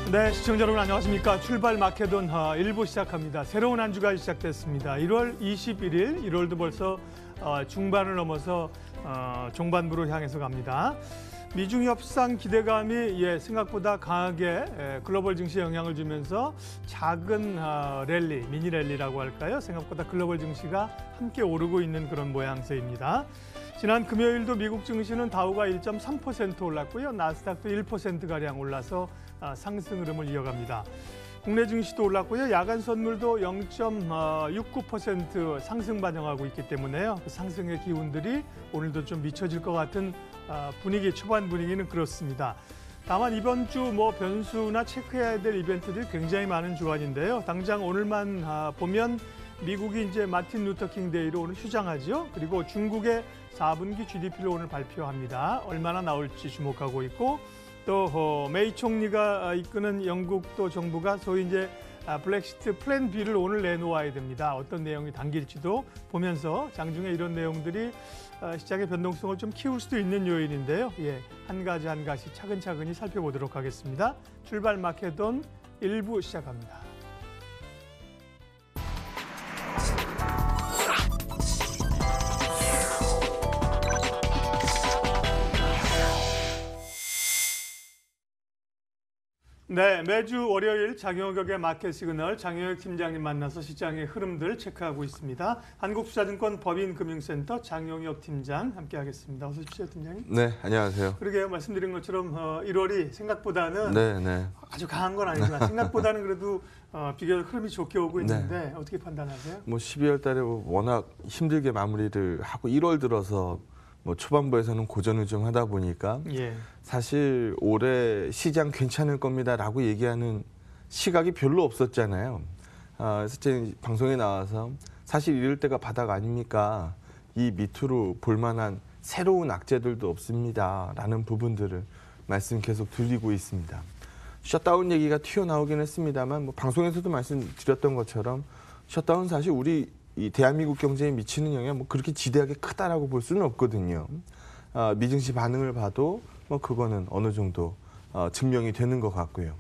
네, 시청자 여러분 안녕하십니까. 출발 마케돈 1부 시작합니다. 새로운 한 주가 시작됐습니다. 1월 21일, 1월도 벌써 중반을 넘어서 종반부로 향해서 갑니다. 미중 협상 기대감이 생각보다 강하게 글로벌 증시에 영향을 주면서 작은 랠리, 미니 랠리라고 할까요? 생각보다 글로벌 증시가 함께 오르고 있는 그런 모양새입니다. 지난 금요일도 미국 증시는 다우가 1.3% 올랐고요. 나스닥도 1%가량 올라서 상승 흐름을 이어갑니다. 국내 증시도 올랐고요. 야간 선물도 0.69% 상승 반영하고 있기 때문에요. 그 상승의 기운들이 오늘도 좀 미쳐질 것 같은 분위기, 초반 분위기는 그렇습니다. 다만 이번 주 변수나 체크해야 될 이벤트들이 굉장히 많은 주간인데요. 당장 오늘만 보면 미국이 이제 마틴 루터킹 데이로 오늘 휴장하죠. 그리고 중국의 4분기 GDP를 오늘 발표합니다. 얼마나 나올지 주목하고 있고, 또 메이 총리가 이끄는 영국 또 정부가 소위 이제 브렉시트 플랜 B를 오늘 내놓아야 됩니다. 어떤 내용이 담길지도 보면서 장중에 이런 내용들이 시장의 변동성을 좀 키울 수도 있는 요인인데요. 한 가지 한 가지 차근차근히 살펴보도록 하겠습니다. 출발 마케돈 1부 시작합니다. 네, 매주 월요일 장영혁의 마켓 시그널 장영혁 팀장님 만나서 시장의 흐름들 체크하고 있습니다. 한국투자증권 법인금융센터 장영혁 팀장 함께하겠습니다. 어서 오십시오, 팀장님. 네, 안녕하세요. 그러게요, 말씀드린 것처럼 1월이 생각보다는 아주 강한 건 아니지만 생각보다는 그래도 비교적 흐름이 좋게 오고 있는데 어떻게 판단하세요? 12월 달에 워낙 힘들게 마무리를 하고 1월 들어서 초반부에서는 고전을 좀 하다 보니까 사실 올해 시장 괜찮을 겁니다라고 얘기하는 시각이 별로 없었잖아요. 그래서 제 방송에 나와서 사실 이럴 때가 바닥 아닙니까? 이 밑으로 볼만한 새로운 악재들도 없습니다라는 부분들을 말씀 계속 드리고 있습니다. 셧다운 얘기가 튀어나오긴 했습니다만 방송에서도 말씀드렸던 것처럼 셧다운 사실 우리 이 대한민국 경제에 미치는 영향 그렇게 지대하게 크다라고 볼 수는 없거든요. 미증시 반응을 봐도 그거는 어느 정도 증명이 되는 것 같고요.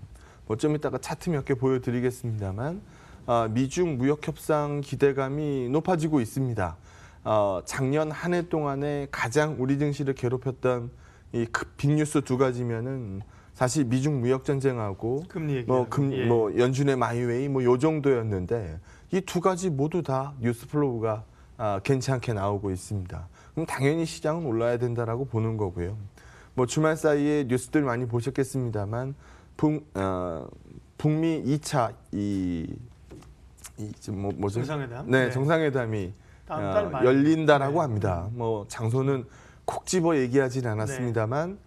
좀 이따가 차트 몇 개 보여드리겠습니다만 미중 무역 협상 기대감이 높아지고 있습니다. 작년 한 해 동안에 가장 우리 증시를 괴롭혔던 이 빅뉴스 두 가지면은 사실 미중 무역 전쟁하고 금리 연준의 마이웨이 요 정도였는데 이 두 가지 모두 다 뉴스 플로우가 괜찮게 나오고 있습니다. 그럼 당연히 시장은 올라야 된다라고 보는 거고요. 주말 사이에 뉴스들 많이 보셨겠습니다만 북미 2차 정상회담? 네, 정상회담이 열린다라고 합니다. 장소는 콕 집어 얘기하진 않았습니다만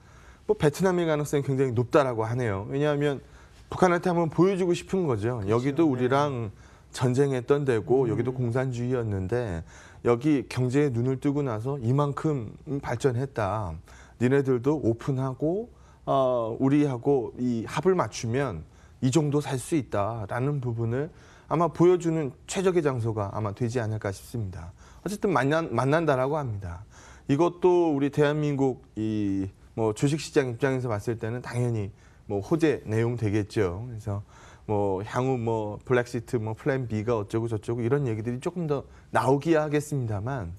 베트남의 가능성이 굉장히 높다라고 하네요. 왜냐하면 북한한테 한번 보여주고 싶은 거죠. 그렇죠. 여기도 우리랑 전쟁했던 데고 여기도 공산주의였는데 여기 경제에 눈을 뜨고 나서 이만큼 발전했다. 니네들도 오픈하고 우리하고 이 합을 맞추면 이 정도 살 수 있다라는 부분을 아마 보여주는 최적의 장소가 아마 되지 않을까 싶습니다. 어쨌든 만난다라고 합니다. 이것도 우리 대한민국 주식시장 입장에서 봤을 때는 당연히 호재 내용 되겠죠. 그래서 향후 블랙시트 플랜 B가 어쩌고 저쩌고 이런 얘기들이 조금 더 나오기야 하겠습니다만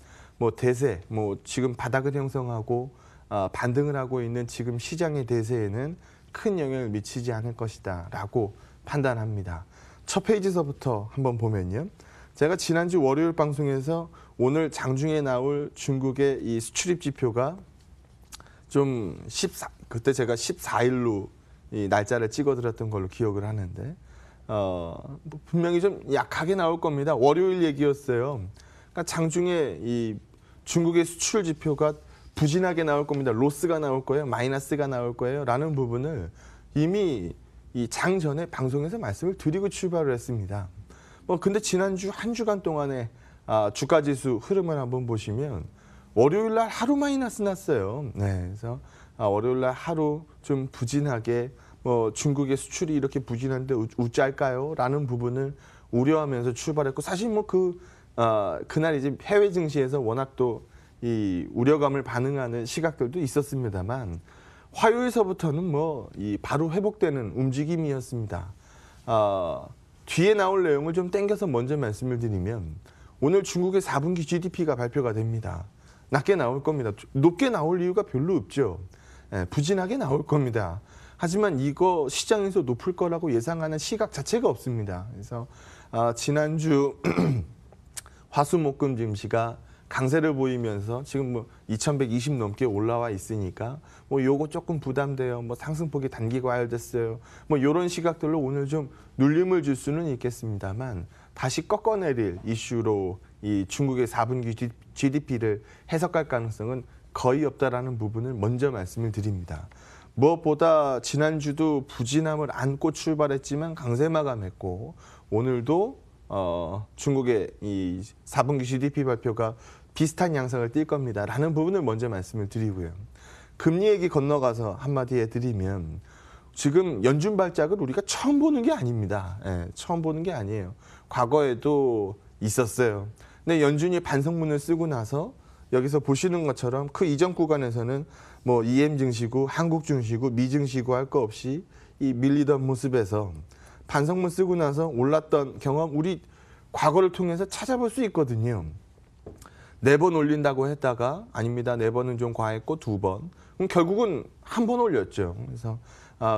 대세 지금 바닥을 형성하고 반등을 하고 있는 지금 시장의 대세에는 큰 영향을 미치지 않을 것이다라고 판단합니다. 첫 페이지서부터 한번 보면요. 제가 지난주 월요일 방송에서 오늘 장중에 나올 중국의 이 수출입 지표가 좀 그때 제가 14일로 이 날짜를 찍어드렸던 걸로 기억을 하는데 분명히 좀 약하게 나올 겁니다. 월요일 얘기였어요. 그러니까 장중에 이 중국의 수출 지표가 부진하게 나올 겁니다. 로스가 나올 거예요. 마이너스가 나올 거예요. 라는 부분을 이미 이 장 전에 방송에서 말씀을 드리고 출발을 했습니다. 근데 지난주 한 주간 동안에 주가지수 흐름을 한번 보시면 월요일 날 하루 마이너스 났어요. 네, 그래서 월요일 날 하루 좀 부진하게 중국의 수출이 이렇게 부진한데 우짤까요? 라는 부분을 우려하면서 출발했고 사실 그날 이제 해외 증시에서 워낙 또 이 우려감을 반응하는 시각들도 있었습니다만 화요일서부터는 뭐 이 바로 회복되는 움직임이었습니다. 뒤에 나올 내용을 좀 땡겨서 먼저 말씀을 드리면 오늘 중국의 4분기 GDP가 발표가 됩니다. 낮게 나올 겁니다. 높게 나올 이유가 별로 없죠. 부진하게 나올 겁니다. 하지만 이거 시장에서 높을 거라고 예상하는 시각 자체가 없습니다. 그래서 지난주 화수목금 증시가 강세를 보이면서 지금 뭐 2120 넘게 올라와 있으니까 뭐 요거 조금 부담돼요. 뭐 상승폭이 단기 과열됐어요. 뭐 이런 시각들로 오늘 좀 눌림을 줄 수는 있겠습니다만 다시 꺾어내릴 이슈로 이 중국의 4분기 GDP를 해석할 가능성은 거의 없다라는 부분을 먼저 말씀을 드립니다. 무엇보다 지난주도 부진함을 안고 출발했지만 강세 마감했고 오늘도 중국의 이 4분기 GDP 발표가 비슷한 양상을 띌 겁니다라는 부분을 먼저 말씀을 드리고요. 금리 얘기 건너가서 한마디 해드리면 지금 연준 발작을 우리가 처음 보는 게 아닙니다. 처음 보는 게 아니에요. 과거에도 있었어요. 근데 연준이 반성문을 쓰고 나서 여기서 보시는 것처럼 그 이전 구간에서는 뭐 EM 증시고 한국 증시고 미 증시고 할 거 없이 이 밀리던 모습에서 반성문 쓰고 나서 올랐던 경험 우리 과거를 통해서 찾아볼 수 있거든요. 4번 올린다고 했다가 아닙니다. 4번은 좀 과했고 2번. 그럼 결국은 한 번 올렸죠. 그래서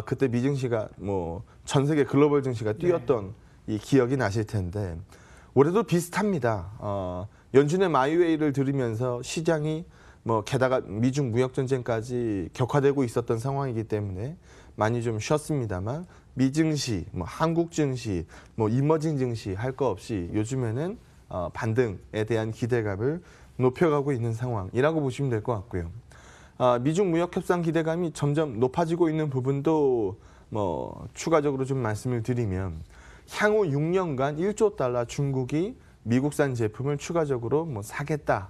그때 미 증시가 뭐 전 세계 글로벌 증시가 뛰었던 이 기억이 나실 텐데 올해도 비슷합니다. 연준의 마이웨이를 들으면서 시장이 뭐 게다가 미중 무역 전쟁까지 격화되고 있었던 상황이기 때문에 많이 좀 쉬었습니다만 미 증시, 뭐 한국 증시, 뭐 이머징 증시 할 거 없이 요즘에는 반등에 대한 기대감을 높여가고 있는 상황이라고 보시면 될 것 같고요. 미중 무역 협상 기대감이 점점 높아지고 있는 부분도 뭐 추가적으로 좀 말씀을 드리면 향후 6년간 1조 달러 중국이 미국산 제품을 추가적으로 뭐 사겠다.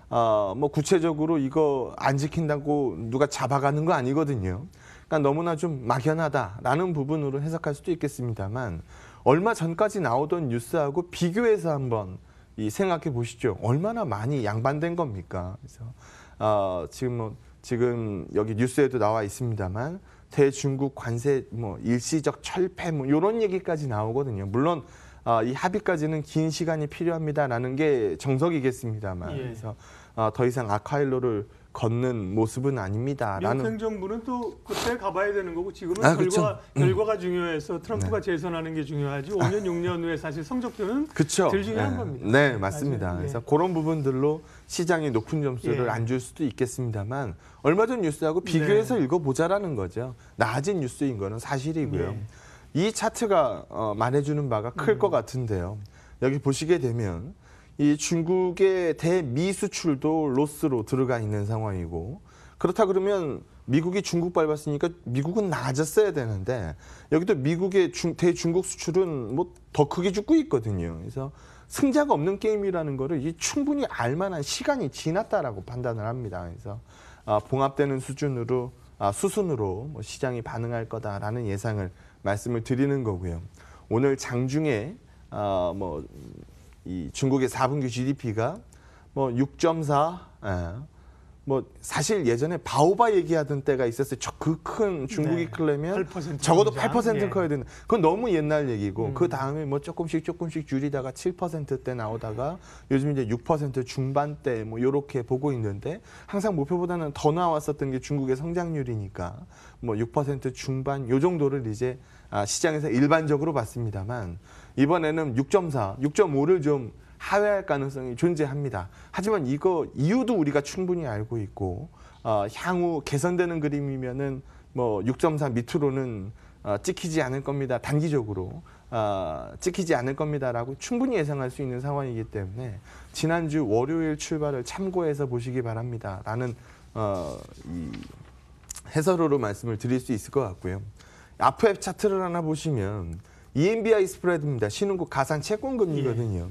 뭐 구체적으로 이거 안 지킨다고 누가 잡아가는 거 아니거든요. 그러니까 너무나 좀 막연하다라는 부분으로 해석할 수도 있겠습니다만 얼마 전까지 나오던 뉴스하고 비교해서 한번 생각해 보시죠. 얼마나 많이 양반된 겁니까? 그래서 지금 여기 뉴스에도 나와 있습니다만 대중국 관세 뭐 일시적 철폐 뭐 이런 얘기까지 나오거든요. 물론 이 합의까지는 긴 시간이 필요합니다라는 게 정석이겠습니다만 그래서 더 이상 악화일로를 걷는 모습은 아닙니다. 미국 행정부는 또 그때 가봐야 되는 거고 지금은 그렇죠. 결과가 중요해서 트럼프가 재선하는 게 중요하지 5년, 6년 후에 사실 성적표는 그렇죠. 덜 중요한 겁니다. 네, 맞습니다. 그래서 그런 부분들로 시장이 높은 점수를 안 줄 수도 있겠습니다만 얼마 전 뉴스하고 비교해서 읽어보자라는 거죠. 나아진 뉴스인 거는 사실이고요. 이 차트가 말해주는 바가 클 것 같은데요. 여기 보시게 되면 이 중국의 대미 수출도 로스로 들어가 있는 상황이고 그렇다 그러면 미국이 중국 밟았으니까 미국은 나아졌어야 되는데 여기도 미국의 대중국 수출은 뭐 더 크게 죽고 있거든요. 그래서 승자가 없는 게임이라는 거를 충분히 알만한 시간이 지났다라고 판단을 합니다. 그래서 봉합되는 수준으로 수순으로 뭐 시장이 반응할 거다라는 예상을 말씀을 드리는 거고요. 오늘 장중에 이 중국의 4분기 GDP가 뭐 6.4, 뭐 사실 예전에 바오바 얘기하던 때가 있었어요. 그 큰 중국이 크려면 적어도 8%는 커야 된다. 그건 너무 옛날 얘기고 그 다음에 뭐 조금씩 줄이다가 7%대 나오다가 요즘 이제 6% 중반대 뭐 이렇게 보고 있는데 항상 목표보다는 더 나왔었던 게 중국의 성장률이니까 뭐 6% 중반 요 정도를 이제 시장에서 일반적으로 봤습니다만 이번에는 6.4, 6.5를 좀 하회할 가능성이 존재합니다. 하지만 이거 이유도 우리가 충분히 알고 있고 향후 개선되는 그림이면은 뭐 6.4 밑으로는 찍히지 않을 겁니다. 단기적으로 찍히지 않을 겁니다라고 충분히 예상할 수 있는 상황이기 때문에 지난주 월요일 출발을 참고해서 보시기 바랍니다라는 이 해설으로 말씀을 드릴 수 있을 것 같고요. 앞에 차트를 하나 보시면 EMBI 스프레드입니다. 신흥국 가산 채권 금리거든요.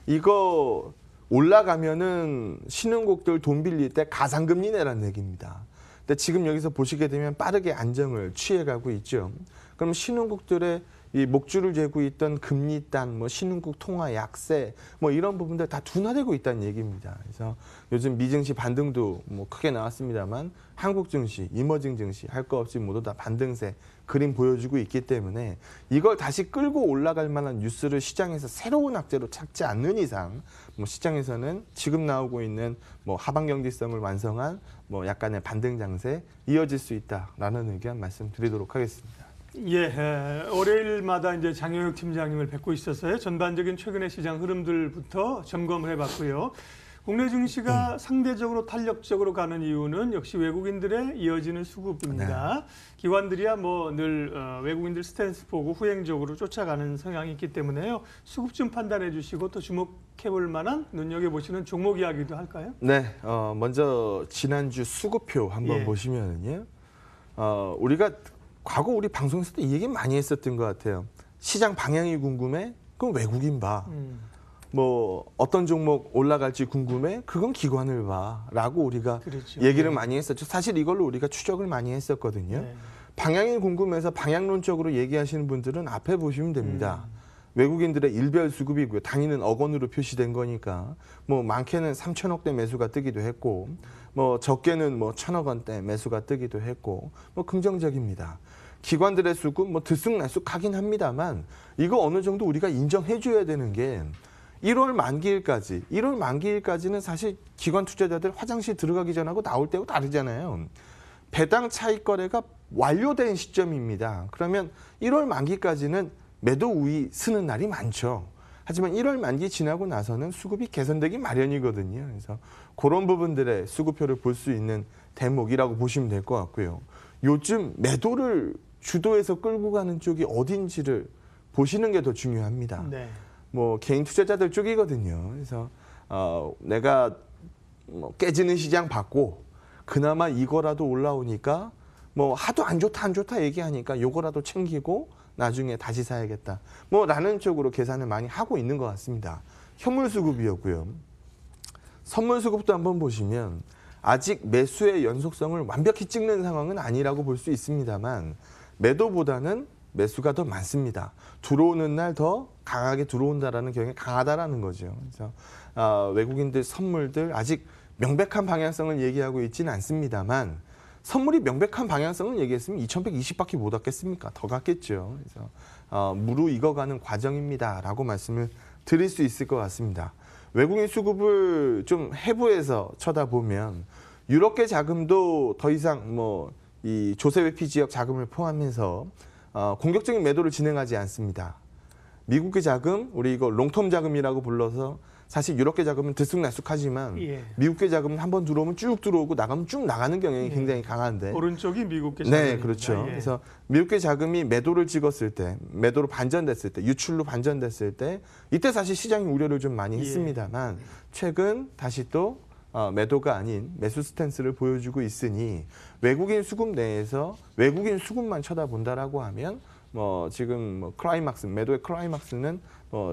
이거 올라가면은 신흥국들 돈 빌릴 때 가상금리 내라는 얘기입니다. 근데 지금 여기서 보시게 되면 빠르게 안정을 취해가고 있죠. 그럼 신흥국들의 이 목줄을 재고 있던 금리단, 뭐 신흥국 통화 약세, 뭐 이런 부분들 다 둔화되고 있다는 얘기입니다. 그래서 요즘 미증시 반등도 뭐 크게 나왔습니다만 한국 증시, 이머징 증시 할 거 없이 모두 다 반등세 그림 보여주고 있기 때문에 이걸 다시 끌고 올라갈 만한 뉴스를 시장에서 새로운 악재로 찾지 않는 이상 뭐 시장에서는 지금 나오고 있는 뭐 하방 경직성을 완성한 뭐 약간의 반등 장세 이어질 수 있다라는 의견 말씀드리도록 하겠습니다. 예, 월요일마다 이제 장영혁 팀장님을 뵙고 있었어요. 전반적인 최근의 시장 흐름들부터 점검을 해봤고요. 국내 증시가 상대적으로 탄력적으로 가는 이유는 역시 외국인들의 이어지는 수급입니다. 네. 기관들이야 뭐 늘 외국인들 스탠스 보고 후행적으로 쫓아가는 성향이 있기 때문에요. 수급 좀 판단해 주시고 또 주목해볼 만한 눈여겨보시는 종목 이야기도 할까요? 네, 먼저 지난주 수급표 한번 예. 보시면은요. 우리가 과거 우리 방송에서도 이 얘기 많이 했었던 것 같아요. 시장 방향이 궁금해? 그럼 외국인 봐. 뭐 어떤 종목 올라갈지 궁금해? 그건 기관을 봐. 라고 우리가 그렇죠. 얘기를 많이 했었죠. 사실 이걸로 우리가 추적을 많이 했었거든요. 네. 방향이 궁금해서 방향론적으로 얘기하시는 분들은 앞에 보시면 됩니다. 외국인들의 일별 수급이고요. 단위는 억 원으로 표시된 거니까 뭐 많게는 3천억대 매수가 뜨기도 했고 뭐 적게는 뭐 1,000억 원대 매수가 뜨기도 했고 뭐 긍정적입니다. 기관들의 수급 뭐 들쑥날쑥하긴 합니다만 이거 어느 정도 우리가 인정해 줘야 되는 게 1월 만기일까지는 사실 기관 투자자들 화장실 들어가기 전하고 나올 때하고 다르잖아요. 배당 차익 거래가 완료된 시점입니다. 그러면 1월 만기까지는 매도 우위 쓰는 날이 많죠. 하지만 1월 만기 지나고 나서는 수급이 개선되기 마련이거든요. 그래서 그런 부분들의 수급표를 볼 수 있는 대목이라고 보시면 될 것 같고요. 요즘 매도를 주도해서 끌고 가는 쪽이 어딘지를 보시는 게 더 중요합니다. 네. 뭐 개인 투자자들 쪽이거든요. 그래서 내가 뭐 깨지는 시장 봤고 그나마 이거라도 올라오니까 뭐 하도 안 좋다 얘기하니까 요거라도 챙기고 나중에 다시 사야겠다. 뭐 라는 쪽으로 계산을 많이 하고 있는 것 같습니다. 현물 수급이었고요. 선물 수급도 한번 보시면 아직 매수의 연속성을 완벽히 찍는 상황은 아니라고 볼 수 있습니다만 매도보다는 매수가 더 많습니다. 들어오는 날 더 강하게 들어온다라는 경향이 강하다라는 거죠. 그래서 외국인들 선물들 아직 명백한 방향성을 얘기하고 있지는 않습니다만 선물이 명백한 방향성을 얘기했으면 2,120밖에 못 왔겠습니까? 더 갔겠죠. 그래서 무르익어가는 과정입니다라고 말씀을 드릴 수 있을 것 같습니다. 외국인 수급을 좀 해부해서 쳐다보면 유럽계 자금도 더 이상 뭐 이 조세 회피 지역 자금을 포함해서 공격적인 매도를 진행하지 않습니다. 미국계 자금, 우리 이거 롱텀 자금이라고 불러서 사실 유럽계 자금은 들쑥날쑥하지만 예. 미국계 자금은 한번 들어오면 쭉 들어오고 나가면 쭉 나가는 경향이 굉장히 강한데. 오른쪽이 미국계 자금입니다. 네, 그렇죠. 예. 그래서 미국계 자금이 매도를 찍었을 때, 매도로 반전됐을 때, 유출로 반전됐을 때 이때 사실 시장이 우려를 좀 많이 했습니다만 최근 다시 또 매도가 아닌 매수 스탠스를 보여주고 있으니 외국인 수급 내에서 외국인 수급만 쳐다본다라고 하면 뭐 지금 뭐 클라이막스 매도의 클라이막스는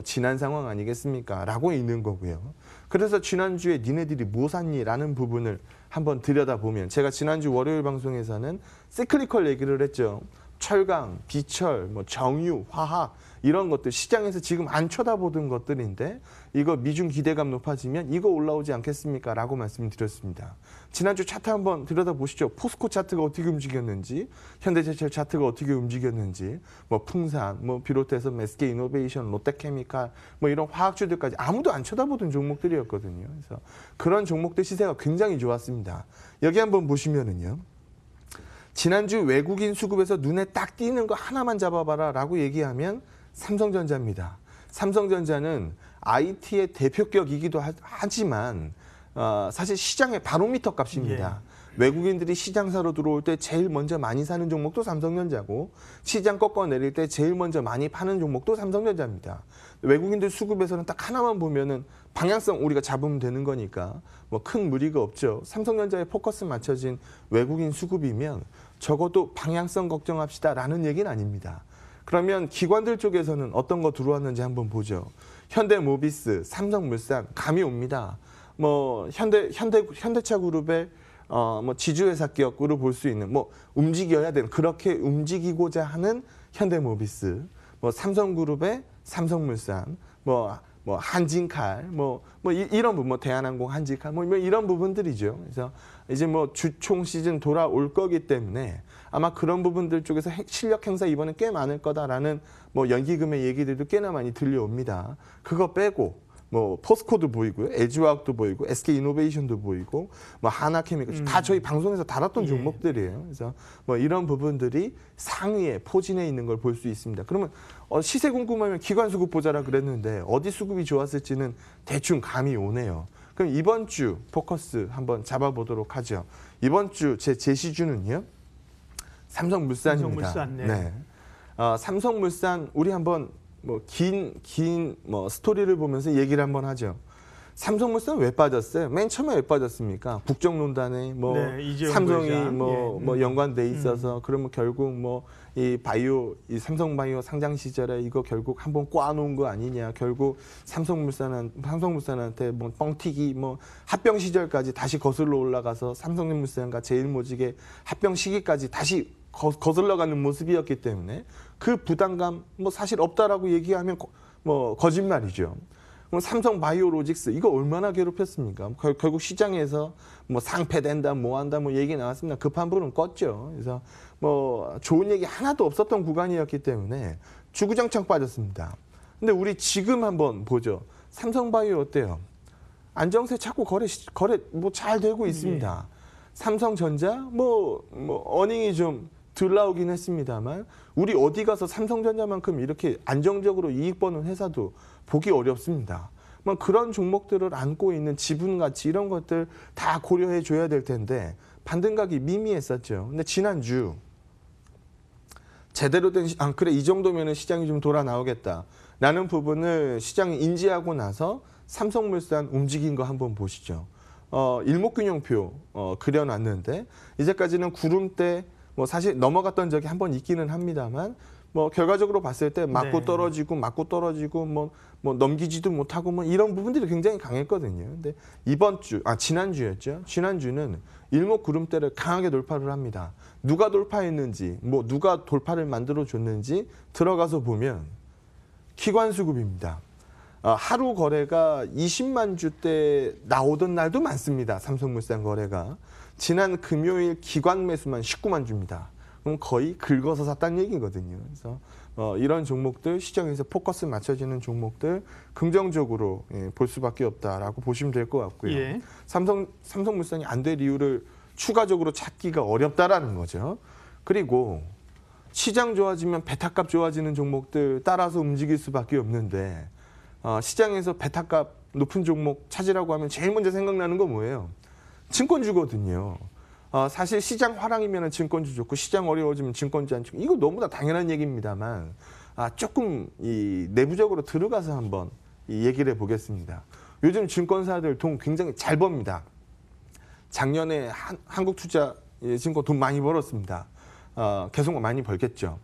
지난 상황 아니겠습니까? 라고 있는 거고요. 그래서 지난주에 니네들이 뭐 샀니라는 부분을 한번 들여다보면 제가 지난주 월요일 방송에서는 시클리컬 얘기를 했죠. 철강, 비철, 뭐 정유, 화학 이런 것들 시장에서 지금 안 쳐다보던 것들인데 이거 미중 기대감 높아지면 이거 올라오지 않겠습니까? 라고 말씀드렸습니다. 지난주 차트 한번 들여다보시죠. 포스코 차트가 어떻게 움직였는지, 현대제철 차트가 어떻게 움직였는지, 뭐 풍산, 뭐 비롯해서 SK 이노베이션, 롯데케미칼, 뭐 이런 화학주들까지 아무도 안 쳐다보던 종목들이었거든요. 그래서 그런 종목들 시세가 굉장히 좋았습니다. 여기 한번 보시면은요. 지난주 외국인 수급에서 눈에 딱 띄는 거 하나만 잡아봐라 라고 얘기하면 삼성전자입니다. 삼성전자는 IT의 대표격이기도 하지만 사실 시장의 바로미터 값입니다. 외국인들이 시장사로 들어올 때 제일 먼저 많이 사는 종목도 삼성전자고 시장 꺾어내릴 때 제일 먼저 많이 파는 종목도 삼성전자입니다. 외국인들 수급에서는 딱 하나만 보면은 방향성 우리가 잡으면 되는 거니까 뭐 큰 무리가 없죠. 삼성전자에 포커스 맞춰진 외국인 수급이면 적어도 방향성 걱정합시다라는 얘기는 아닙니다. 그러면 기관들 쪽에서는 어떤 거 들어왔는지 한번 보죠. 현대모비스, 삼성물산 감이 옵니다. 뭐 현대차 그룹의 뭐 지주회사 기업으로 볼 수 있는 뭐 움직여야 되는 그렇게 움직이고자 하는 현대모비스, 뭐 삼성그룹의 삼성물산, 뭐 한진칼, 이런 부분, 뭐 대한항공, 한진칼, 뭐 이런 부분들이죠. 그래서 이제 뭐 주총 시즌 돌아올 거기 때문에 아마 그런 부분들 쪽에서 실력 행사 이번에 꽤 많을 거다라는 뭐 연기금의 얘기들도 꽤나 많이 들려옵니다. 그거 빼고 뭐 포스코도 보이고요, LG화학도 보이고, SK이노베이션도 보이고, 뭐 하나케미칼 다 저희 방송에서 다뤘던 종목들이에요. 그래서 뭐 이런 부분들이 상위에 포진해 있는 걸 볼 수 있습니다. 그러면 시세 궁금하면 기관수급 보자라 그랬는데 어디 수급이 좋았을지는 대충 감이 오네요. 그럼 이번 주 포커스 한번 잡아보도록 하죠. 이번 주 제 제시주는요, 삼성물산입니다. 삼성물산, 네. 삼성물산 우리 한번 뭐 긴 스토리를 보면서 얘기를 한번 하죠. 삼성물산 왜 빠졌어요? 맨 처음에 왜 빠졌습니까? 국정농단에 뭐 삼성이 뭐 연관돼 있어서 그러면 결국 뭐 이 삼성바이오 상장 시절에 이거 결국 한번 꽈놓은 거 아니냐? 결국 삼성물산한테 뭐 뻥튀기 뭐 합병 시절까지 다시 거슬러 올라가서 삼성물산과 제일모직의 합병 시기까지 다시 거슬러가는 모습이었기 때문에 그 부담감 뭐 사실 없다라고 얘기하면 뭐 거짓말이죠. 삼성바이오로직스 이거 얼마나 괴롭혔습니까? 결국 시장에서 뭐 상폐된다, 뭐한다, 뭐 얘기 나왔습니다. 급한 불은 껐죠. 그래서 뭐 좋은 얘기 하나도 없었던 구간이었기 때문에 주구장창 빠졌습니다. 근데 우리 지금 한번 보죠. 삼성바이오 어때요? 안정세 찾고 거래 뭐 잘 되고 있습니다. 삼성전자 뭐 어닝이 좀 덜 나오긴 했습니다만 우리 어디 가서 삼성전자만큼 이렇게 안정적으로 이익 버는 회사도 보기 어렵습니다. 뭐 그런 종목들을 안고 있는 지분 가치 이런 것들 다 고려해 줘야 될 텐데 반등각이 미미했었죠. 근데 지난주 제대로 된 그래 이 정도면은 시장이 좀 돌아 나오겠다라는 부분을 시장이 인지하고 나서 삼성물산 움직인 거 한번 보시죠. 일목균형표 그려놨는데 이제까지는 구름대 뭐 사실 넘어갔던 적이 한번 있기는 합니다만 뭐 결과적으로 봤을 때 맞고 떨어지고 뭐 넘기지도 못하고 뭐 이런 부분들이 굉장히 강했거든요. 근데 지난주였죠. 지난주는 일목구름대를 강하게 돌파를 합니다. 누가 돌파했는지, 뭐 누가 돌파를 만들어 줬는지 들어가서 보면 기관수급입니다. 하루 거래가 20만 주대 나오던 날도 많습니다. 삼성물산 거래가. 지난 금요일 기관 매수만 19만 주입니다. 그럼 거의 긁어서 샀다는 얘기거든요. 그래서 이런 종목들 시장에서 포커스 맞춰지는 종목들 긍정적으로 볼 수밖에 없다라고 보시면 될 것 같고요. 예. 삼성물산이 안 될 이유를 추가적으로 찾기가 어렵다라는 거죠. 그리고 시장 좋아지면 베타값 좋아지는 종목들 따라서 움직일 수밖에 없는데 시장에서 베타값 높은 종목 찾으라고 하면 제일 먼저 생각나는 건 뭐예요? 증권주거든요. 사실 시장 화랑이면 증권주 좋고 시장 어려워지면 증권주 안 좋고 이거 너무나 당연한 얘기입니다만 조금 이 내부적으로 들어가서 한번 이 얘기를 해보겠습니다. 요즘 증권사들 돈 굉장히 잘 법니다. 작년에 한국투자증권 돈 많이 벌었습니다. 계속 많이 벌겠죠.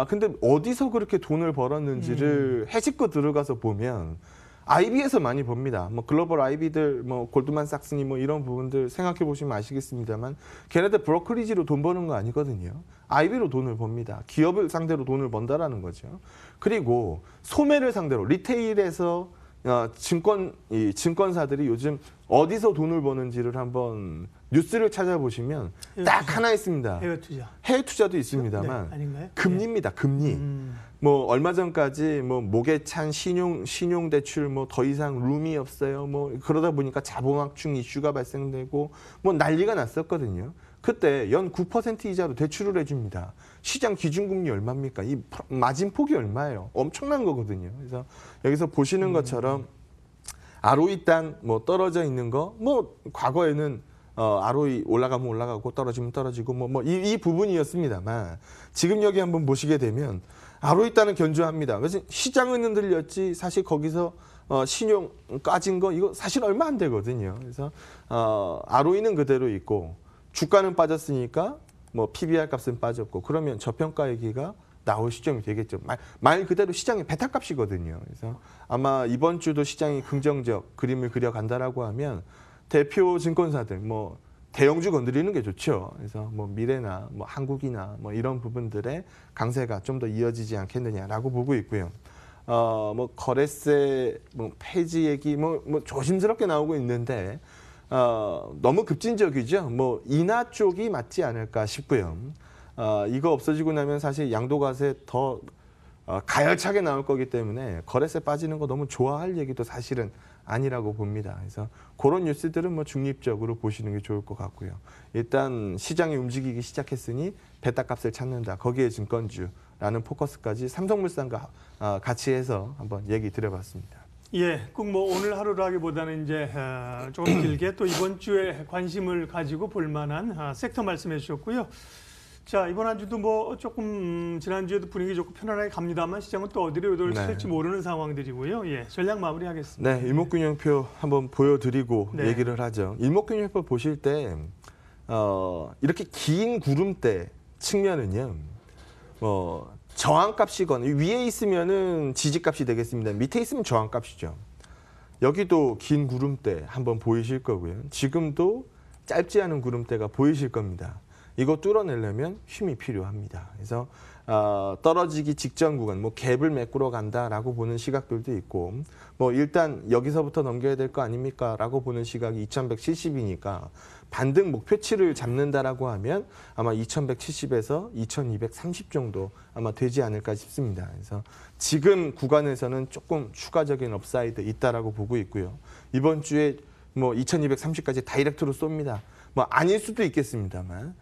근데 어디서 그렇게 돈을 벌었는지를 헤집고 들어가서 보면 IB에서 많이 법니다. 뭐 글로벌 IB들, 뭐 골드만삭스니 뭐 이런 부분들 생각해 보시면 아시겠습니다만 걔네들 브로커리지로 돈 버는 거 아니거든요. IB로 돈을 법니다. 기업을 상대로 돈을 번다라는 거죠. 그리고 소매를 상대로 리테일에서 증권사들이 요즘 어디서 돈을 버는지를 한번 뉴스를 찾아보시면 딱 하나 있습니다. 해외 투자도 있습니다만 아닌가요? 금리입니다. 금리. 뭐 얼마 전까지 뭐 목에 찬 신용 대출 뭐 더 이상 룸이 없어요. 뭐 그러다 보니까 자본확충 이슈가 발생되고 뭐 난리가 났었거든요. 그때 연 9% 이자로 대출을 해줍니다. 시장 기준금리 얼마입니까? 이 마진폭이 얼마예요? 엄청난 거거든요. 그래서 여기서 보시는 것처럼 ROE 땅 뭐 떨어져 있는 거 뭐 과거에는 ROE 올라가면 올라가고 떨어지면 떨어지고 뭐 이 부분이었습니다만 지금 여기 한번 보시게 되면 ROE 땅은 견조합니다. 그래서 시장은 흔들렸지 사실 거기서 신용 까진 거 이거 사실 얼마 안 되거든요. 그래서 ROE는 그대로 있고 주가는 빠졌으니까 뭐 PBR 값은 빠졌고 그러면 저평가 얘기가 나올 시점이 되겠죠. 말 그대로 시장의 베타값이거든요. 그래서 아마 이번 주도 시장이 긍정적 그림을 그려간다라고 하면 대표 증권사들 뭐 대형주 건드리는 게 좋죠. 그래서 뭐 미래나 뭐 한국이나 뭐 이런 부분들의 강세가 좀 더 이어지지 않겠느냐라고 보고 있고요. 뭐 거래세 뭐 폐지 얘기 뭐 조심스럽게 나오고 있는데 너무 급진적이죠. 뭐 인하 쪽이 맞지 않을까 싶고요. 이거 없어지고 나면 사실 양도과세 더 가열차게 나올 거기 때문에 거래세 빠지는 거 너무 좋아할 얘기도 사실은 아니라고 봅니다. 그래서 그런 뉴스들은 뭐 중립적으로 보시는 게 좋을 것 같고요. 일단 시장이 움직이기 시작했으니 베타값을 찾는다. 거기에 증권주라는 포커스까지 삼성물산과 같이 해서 한번 얘기 드려봤습니다. 예, 꼭 뭐 오늘 하루라기보다는 이제 조금 길게 또 이번 주에 관심을 가지고 볼 만한 섹터 말씀해 주셨고요. 자, 이번 한 주도 뭐 조금 지난주에도 분위기 좋고 편안하게 갑니다만 시장은 또 어디로 요동칠지 모르는 상황들이고요. 예, 전략 마무리하겠습니다. 네, 일목균형표 한번 보여드리고 네. 얘기를 하죠. 일목균형표 보실 때 이렇게 긴 구름대 측면은요. 저항값이거나 위에 있으면은 지지값이 되겠습니다. 밑에 있으면 저항값이죠. 여기도 긴 구름대 한번 보이실 거고요. 지금도 짧지 않은 구름대가 보이실 겁니다. 이거 뚫어내려면 힘이 필요합니다. 그래서 떨어지기 직전 구간, 뭐 갭을 메꾸러 간다라고 보는 시각들도 있고, 뭐 일단 여기서부터 넘겨야 될 거 아닙니까?라고 보는 시각이 2,170이니까 반등 목표치를 잡는다라고 하면 아마 2,170에서 2,230 정도 아마 되지 않을까 싶습니다. 그래서 지금 구간에서는 조금 추가적인 업사이드 있다라고 보고 있고요. 이번 주에 뭐 2,230까지 다이렉트로 쏩니다. 뭐 아닐 수도 있겠습니다만.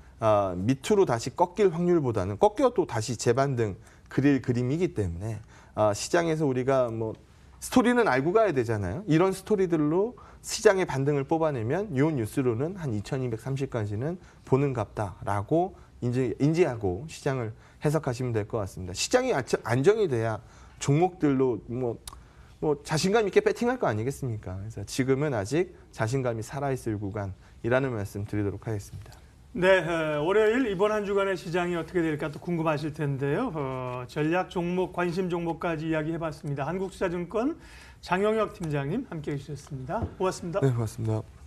밑으로 다시 꺾일 확률보다는 꺾여도 다시 재반등 그릴 그림이기 때문에 시장에서 우리가 뭐 스토리는 알고 가야 되잖아요. 이런 스토리들로 시장의 반등을 뽑아내면 이 뉴스로는 한 2230까지는 보는 갑다라고 인지하고 시장을 해석하시면 될 것 같습니다. 시장이 안정이 돼야 종목들로 뭐 자신감 있게 배팅할 거 아니겠습니까? 그래서 지금은 아직 자신감이 살아있을 구간이라는 말씀 드리도록 하겠습니다. 네, 월요일 이번 한 주간의 시장이 어떻게 될까 또 궁금하실 텐데요. 전략 종목, 관심 종목까지 이야기해봤습니다. 한국투자증권 장영혁 팀장님 함께해 주셨습니다. 고맙습니다. 네, 고맙습니다.